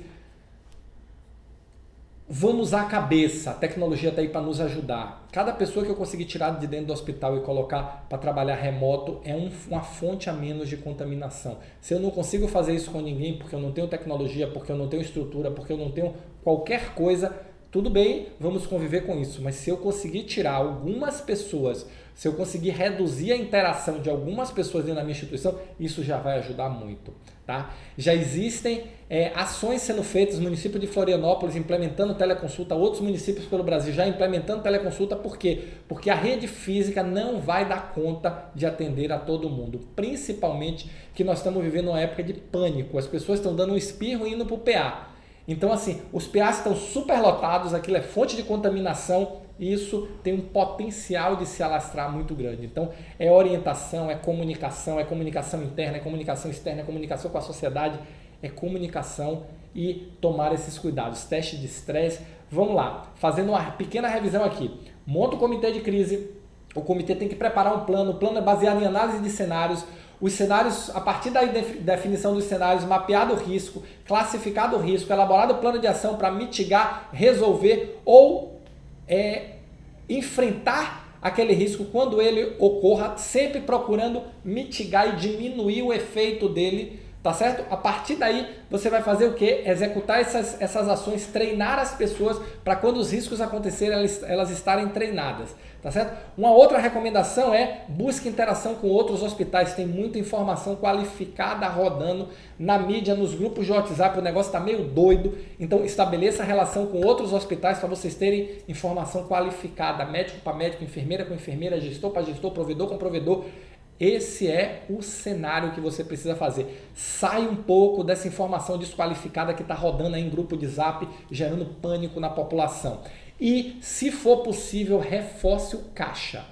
Vamos usar a cabeça, a tecnologia está aí para nos ajudar. Cada pessoa que eu conseguir tirar de dentro do hospital e colocar para trabalhar remoto é uma fonte a menos de contaminação. Se eu não consigo fazer isso com ninguém porque eu não tenho tecnologia, porque eu não tenho estrutura, porque eu não tenho qualquer coisa, tudo bem, vamos conviver com isso. Mas se eu conseguir tirar algumas pessoas, se eu conseguir reduzir a interação de algumas pessoas dentro da minha instituição, isso já vai ajudar muito. Tá? Já existem ações sendo feitas no município de Florianópolis implementando teleconsulta, outros municípios pelo Brasil já implementando teleconsulta, por quê? Porque a rede física não vai dar conta de atender a todo mundo, principalmente que nós estamos vivendo uma época de pânico, as pessoas estão dando um espirro e indo para o PA. Então assim, os PAs estão superlotados, aquilo é fonte de contaminação, e isso tem um potencial de se alastrar muito grande. Então, é orientação, é comunicação interna, é comunicação externa, é comunicação com a sociedade, é comunicação e tomar esses cuidados. Teste de estresse. Vamos lá, fazendo uma pequena revisão aqui. Monta o comitê de crise, o comitê tem que preparar um plano, o plano é baseado em análise de cenários, os cenários, a partir da definição dos cenários, mapeado o risco, classificado o risco, elaborado o plano de ação para mitigar, resolver ou enfrentar aquele risco quando ele ocorra, sempre procurando mitigar e diminuir o efeito dele, tá certo? A partir daí, você vai fazer o quê? Executar essas ações, treinar as pessoas para quando os riscos acontecerem, elas estarem treinadas, tá certo? Uma outra recomendação é busque interação com outros hospitais, tem muita informação qualificada rodando na mídia, nos grupos de WhatsApp, o negócio está meio doido, então estabeleça relação com outros hospitais para vocês terem informação qualificada, médico para médico, enfermeira com enfermeira, gestor para gestor, provedor com provedor. Esse é o cenário que você precisa fazer. Sai um pouco dessa informação desqualificada que está rodando aí em grupo de Zap, gerando pânico na população. E, se for possível, reforce o caixa.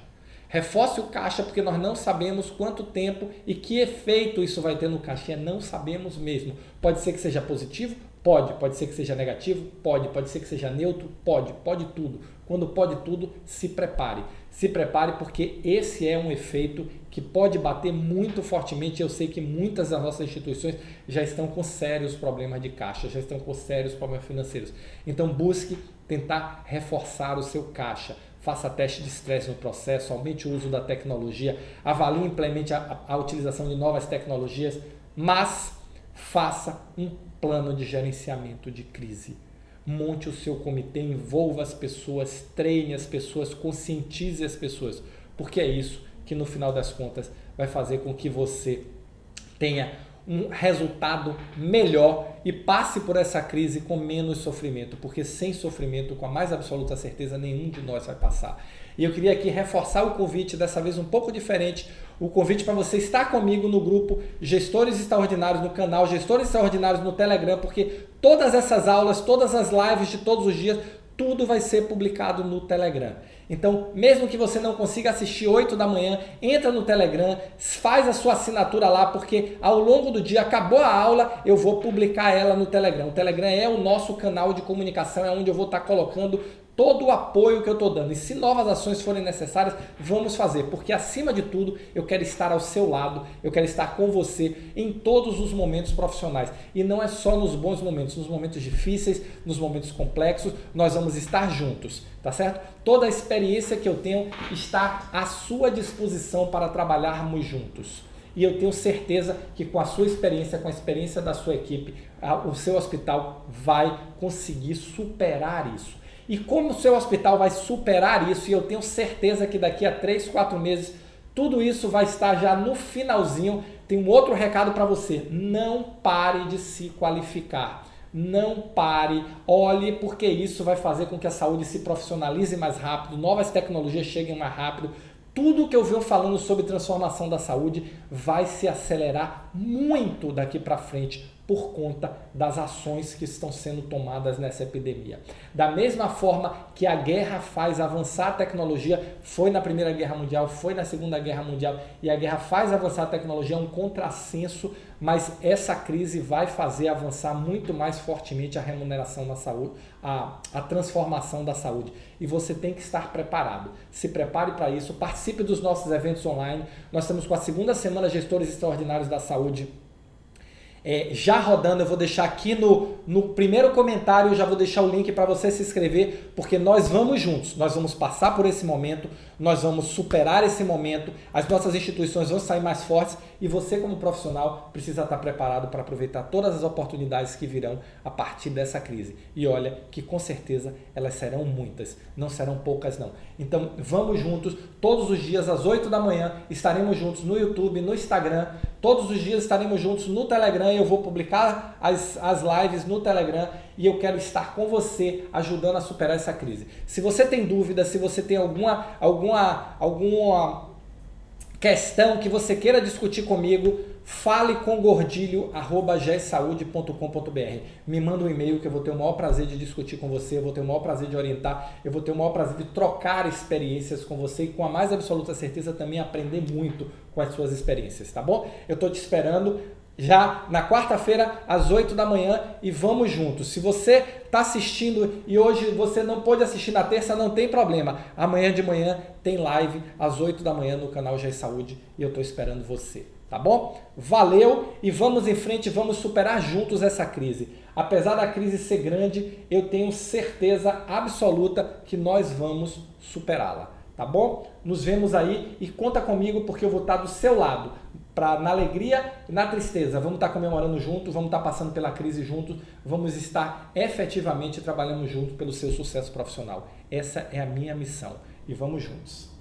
Reforce o caixa porque nós não sabemos quanto tempo e que efeito isso vai ter no caixa. Não sabemos mesmo. Pode ser que seja positivo? Pode ser que seja negativo? Pode ser que seja neutro? Pode tudo. Quando pode tudo, se prepare. Se prepare porque esse é um efeito que pode bater muito fortemente. Eu sei que muitas das nossas instituições já estão com sérios problemas de caixa, já estão com sérios problemas financeiros. Então busque tentar reforçar o seu caixa. Faça teste de estresse no processo, aumente o uso da tecnologia, avalie e implemente a utilização de novas tecnologias, mas faça um plano de gerenciamento de crise. Monte o seu comitê, envolva as pessoas, treine as pessoas, conscientize as pessoas, porque é isso que no final das contas vai fazer com que você tenha um resultado melhor e passe por essa crise com menos sofrimento, porque sem sofrimento, com a mais absoluta certeza, nenhum de nós vai passar. E eu queria aqui reforçar o convite, dessa vez um pouco diferente, o convite para você estar comigo no grupo Gestores Extraordinários, no canal Gestores Extraordinários no Telegram, porque todas essas aulas, todas as lives de todos os dias, tudo vai ser publicado no Telegram. Então, mesmo que você não consiga assistir 8 da manhã, entra no Telegram, faz a sua assinatura lá, porque ao longo do dia, acabou a aula, eu vou publicar ela no Telegram. O Telegram é o nosso canal de comunicação, é onde eu vou estar colocando todo o apoio que eu estou dando. E se novas ações forem necessárias, vamos fazer, porque acima de tudo, eu quero estar ao seu lado, eu quero estar com você em todos os momentos profissionais. E não é só nos bons momentos, nos momentos difíceis, nos momentos complexos, nós vamos estar juntos, tá certo? Toda a experiência que eu tenho está à sua disposição para trabalharmos juntos. E eu tenho certeza que com a sua experiência, com a experiência da sua equipe, o seu hospital vai conseguir superar isso. E como o seu hospital vai superar isso, e eu tenho certeza que daqui a 3, 4 meses, tudo isso vai estar já no finalzinho. Tem um outro recado para você: não pare de se qualificar. Não pare, olhe, porque isso vai fazer com que a saúde se profissionalize mais rápido, novas tecnologias cheguem mais rápido. Tudo que eu venho falando sobre transformação da saúde vai se acelerar muito daqui para frente por conta das ações que estão sendo tomadas nessa epidemia. Da mesma forma que a guerra faz avançar a tecnologia, foi na Primeira Guerra Mundial, foi na Segunda Guerra Mundial, e a guerra faz avançar a tecnologia, é um contrassenso, mas essa crise vai fazer avançar muito mais fortemente a remuneração da saúde, a transformação da saúde. E você tem que estar preparado. Se prepare para isso, participe dos nossos eventos online. Nós estamos com a segunda semana Gestores Extraordinários da Saúde já rodando. Eu vou deixar aqui no primeiro comentário, eu já vou deixar o link para você se inscrever, porque nós vamos juntos, nós vamos passar por esse momento, nós vamos superar esse momento, as nossas instituições vão sair mais fortes e você como profissional precisa estar preparado para aproveitar todas as oportunidades que virão a partir dessa crise. E olha que com certeza elas serão muitas, não serão poucas não. Então vamos juntos, todos os dias às 8 da manhã estaremos juntos no YouTube, no Instagram, todos os dias estaremos juntos no Telegram, eu vou publicar as lives no Telegram e eu quero estar com você ajudando a superar essa crise. Se você tem dúvida, se você tem alguma questão que você queira discutir comigo, fale com gordilho@gesaude.com.br. Me manda um e-mail que eu vou ter o maior prazer de discutir com você, eu vou ter o maior prazer de orientar, eu vou ter o maior prazer de trocar experiências com você e com a mais absoluta certeza também aprender muito com as suas experiências, tá bom? Eu estou te esperando já na quarta-feira às 8 da manhã e vamos juntos. Se você está assistindo e hoje você não pôde assistir na terça, não tem problema. Amanhã de manhã tem live às 8 da manhã no canal GE Saúde e eu estou esperando você, tá bom? Valeu e vamos em frente, vamos superar juntos essa crise. Apesar da crise ser grande, eu tenho certeza absoluta que nós vamos superá-la, tá bom? Nos vemos aí e conta comigo porque eu vou estar do seu lado. Na alegria e na tristeza, vamos estar comemorando juntos, vamos estar passando pela crise juntos, vamos estar efetivamente trabalhando juntos pelo seu sucesso profissional. Essa é a minha missão e vamos juntos.